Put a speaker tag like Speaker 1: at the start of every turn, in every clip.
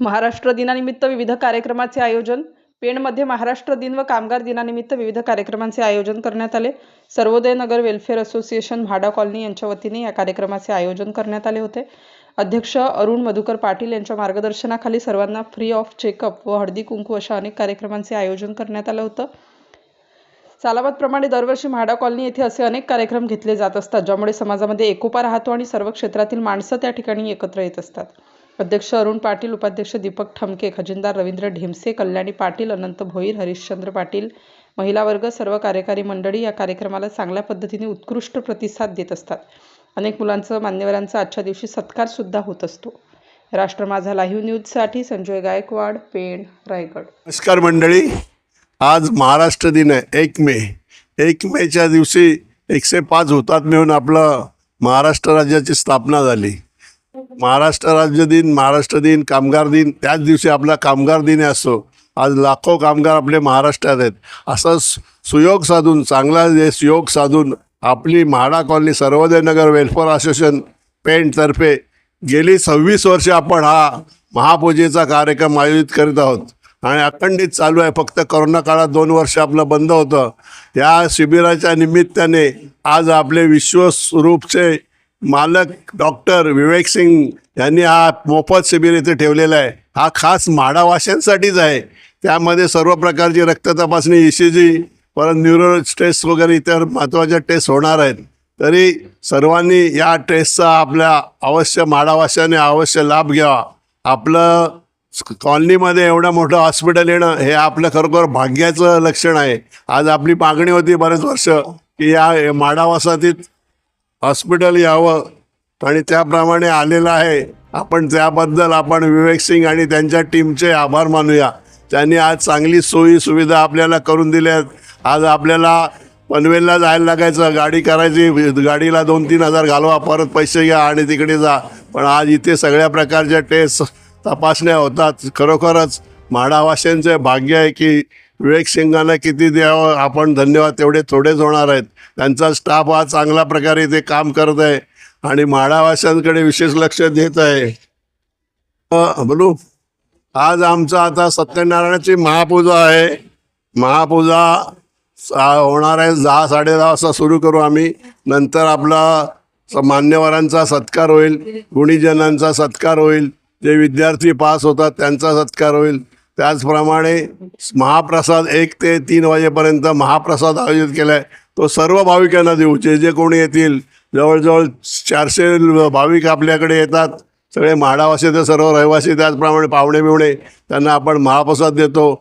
Speaker 1: महाराष्ट्र दिनानिमित्त विविध कार्यक्रमाचे आयोजन. पेणमध्ये महाराष्ट्र दिन व कामगार दिनानिमित्त विविध कार्यक्रमांचे आयोजन करण्यात आले. सर्वोदय नगर वेलफेअर असोसिएशन म्हाडा कॉलनी यांच्या वतीने या कार्यक्रमाचे आयोजन करण्यात आले होते. अध्यक्ष अरुण मधुकर पाटील यांच्या मार्गदर्शनाखाली सर्वांना फ्री ऑफ चेकअप व हळदी कुंकू अशा अनेक कार्यक्रमांचे आयोजन करण्यात आलं होतं. सालाबादप्रमाणे दरवर्षी म्हाडा कॉलनी येथे असे अनेक कार्यक्रम घेतले जात असतात, ज्यामुळे समाजामध्ये एकोपा राहतो आणि सर्व क्षेत्रातील माणसं त्या ठिकाणी एकत्र येत असतात. अध्यक्ष अरुण पाटील, उपाध्यक्ष दीपक ठमके, खजिनदार रवींद्र ढिमसे, कल्याणी पाटील, अनंत भोईर, हरिश्चंद्र पाटील, महिला वर्ग, सर्व कार्यकारी मंडळी या कार्यक्रमाला चांगल्या पद्धतीने उत्कृष्ट प्रतिसाद देत असतात. अनेक मुलांचं, मान्यवरांचा आजच्या दिवशी सत्कार सुद्धा होत असतो. राष्ट्र माझा लाईव्ह न्यूजसाठी संजय गायकवाड, पेण, रायगड.
Speaker 2: नमस्कार मंडळी, आज महाराष्ट्र दिन आहे. 1 मेच्या दिवशी 105 हुतात्मे होऊन आपलं महाराष्ट्र राज्याची स्थापना झाली. महाराष्ट्र दिन, कामगार दिन, त्याच दिवशी आपला कामगार दिन असतो. आज लाखो कामगार आपले महाराष्ट्रात आहेत. असं सुयोग साधून, चांगला योग साधून आपली म्हाडा कॉलनी सर्वोदय नगर वेलफेअर असोसिएशन पेणतर्फे गेली 26 वर्षे आपण हा महापूजेचा कार्यक्रम आयोजित करीत आहोत आणि अखंडित चालू आहे. फक्त कोरोना काळात 2 वर्ष आपलं बंद होतं. या शिबिराच्या निमित्ताने आज आपले विश्वरूपचे मालक डॉक्टर विवेक सिंग यांनी हा मोफत शिबिर इथे ठेवलेला आहे. हा खास म्हाडावाशांसाठीच आहे. त्यामध्ये सर्व प्रकारची रक्त तपासणी, ECG, परत न्यूरो टेस्ट वगैरे इतर महत्त्वाच्या टेस्ट होणार आहेत. तरी सर्वांनी या टेस्टचा आपल्या अवश्य म्हाडावाशाने अवश्य लाभ घ्यावा. आपलं कॉलनीमध्ये एवढं मोठं हॉस्पिटल येणं हे आपलं खरोखर भाग्याचं लक्षण आहे. आज आपली मागणी होती बरेच वर्ष की या म्हाडावासातील हॉस्पिटल यावं आणि त्याप्रमाणे आलेलं आहे. त्याबद्दल आपण विवेक सिंग आणि त्यांच्या टीमचे आभार मानूया. त्यांनी आज चांगली सोयी सुविधा आपल्याला करून दिल्यात. आज आपल्याला पनवेलला जायला लागायचं, गाडी करायची, गाडीला 2-3 हजार घालवा, परत पैसे घ्या आणि तिकडे जा. पण आज इथे सगळ्या प्रकारच्या टेस्ट तपासण्या होतात. खरोखरच म्हाडावाशांचे भाग्य आहे की विवेक सिंगांना किती द्यावं आपण धन्यवाद तेवढे थोडेच होणार आहेत. त्यांचा स्टाफ आज चांगल्या प्रकारे ते काम करत आहे आणि म्हाडावाशांकडे विशेष लक्ष देत आहे. बोलू, आज आमचा आता सत्यनारायणाची महापूजा आहे. महापूजा होणार आहे 10-10:30 वाजता सुरू करू आम्ही. नंतर आपला मान्यवरांचा सत्कार होईल, गुणीजनांचा सत्कार होईल, जे विद्यार्थी पास होतात त्यांचा सत्कार होईल. त्याचप्रमाणे महाप्रसाद 1 ते 3 वाजेपर्यंत महाप्रसाद आयोजित केला आहे. तो सर्व भाविकांना देऊ, जे कोणी येतील. जवळजवळ 400 भाविक आपल्याकडे येतात. सगळे म्हाडावासी ते सर्व रहिवासी, त्याचप्रमाणे पाहुणे बिवणे, त्यांना आपण महाप्रसाद देतो.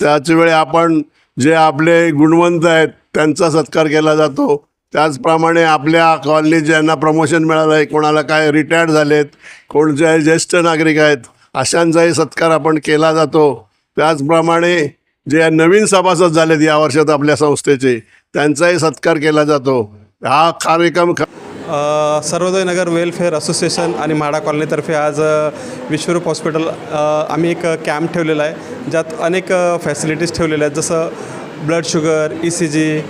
Speaker 2: त्याचवेळी आपण जे आपले गुणवंत आहेत त्यांचा सत्कार केला जातो. त्याचप्रमाणे आपल्या कॉलनीत ज्यांना प्रमोशन मिळालं आहे, कोणाला काय रिटायर्ड झालेत, कोणचे ज्येष्ठ नागरिक आहेत, अशांचाही सत्कार आपण केला जातो. त्याचप्रमाणे जे नवीन सभासद झालेत या वर्षात आपल्या संस्थेचे, त्यांचाही सत्कार केला जातो. हा कार्यक्रम
Speaker 3: सर्वोदय नगर वेलफेअर असोसिएशन आणि म्हाडा कॉलनीतर्फे आज विश्वरूप हॉस्पिटल आम्ही एक कॅम्प ठेवलेला आहे, ज्यात अनेक फॅसिलिटीज ठेवलेल्या आहेत. जसं ब्लड शुगर, ECG,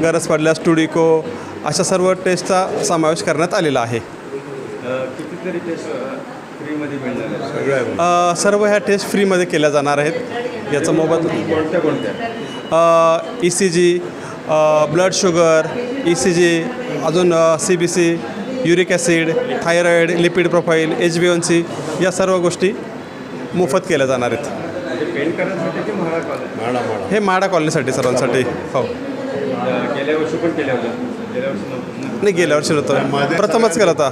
Speaker 3: गरज पडल्यास टुडिको, अशा सर्व टेस्टचा समावेश करण्यात आलेला आहे.
Speaker 4: कितीतरी टेस्ट फ्रीमध्ये मिळणार आहे?
Speaker 3: सर्व ह्या टेस्ट फ्रीमध्ये केल्या जाणार आहेत. याचा मोबदला
Speaker 4: कोणत्या
Speaker 3: ECG, ब्लड शुगर, ECG, अजून CBC, uric acid, thyroid, lipid profile, HbA1c, या सर्व गोष्टी मोफत केल्या जाणार आहेत. हे म्हाडा कॉलनीसाठी सर्वांसाठी. हो,
Speaker 4: गेल्या वर्षी पण केल्या होत्या?
Speaker 3: नाही, गेल्या वर्षी नव्हतं, प्रथमच केलं होता.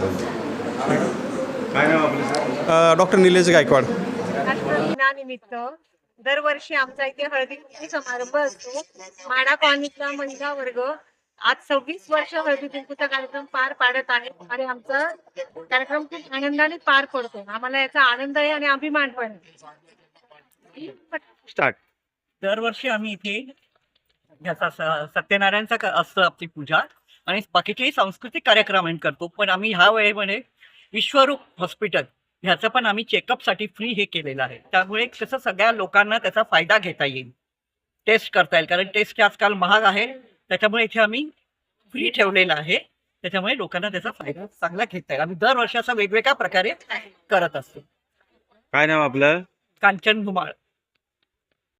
Speaker 4: काय नाव आपलं?
Speaker 3: डॉक्टर निलेश गायकवाड.
Speaker 5: दिनानिमित्त दरवर्षी आमचा इथे हळदी कुंकू समारंभ असतो. म्हाडा कॉलनीतला महिला वर्ग आज 26 वर्ष हळदी कुंकूचा कार्यक्रम पार पाडत आहे आणि आमचा कार्यक्रम खूप आनंदाने पार पडतो. आम्हाला याचा आनंद आहे आणि अभिमान पण आहे.
Speaker 3: स्टार्ट.
Speaker 6: दरवर्षी आम्ही इथे ह्याचा सत्यनारायणचा असतं आपली पूजा आणि बाकीचेही सांस्कृतिक कार्यक्रम करतो. पण आम्ही ह्या वेळेमध्ये विश्वरूप हॉस्पिटल ह्याचं पण आम्ही चेकअपसाठी फ्री हे केलेलं आहे. त्यामुळे कसं सगळ्या लोकांना त्याचा फायदा घेता येईल, टेस्ट करता येईल. कारण टेस्ट आजकाल महाग आहे, त्याच्यामुळे इथे आम्ही फ्री ठेवलेलं आहे. त्याच्यामुळे लोकांना त्याचा फायदा चांगला घेता येईल. आम्ही दरवर्षी असं वेगवेगळ्या प्रकारे करत असतो.
Speaker 4: काय नाव आपलं?
Speaker 6: कांचन धुमाळ.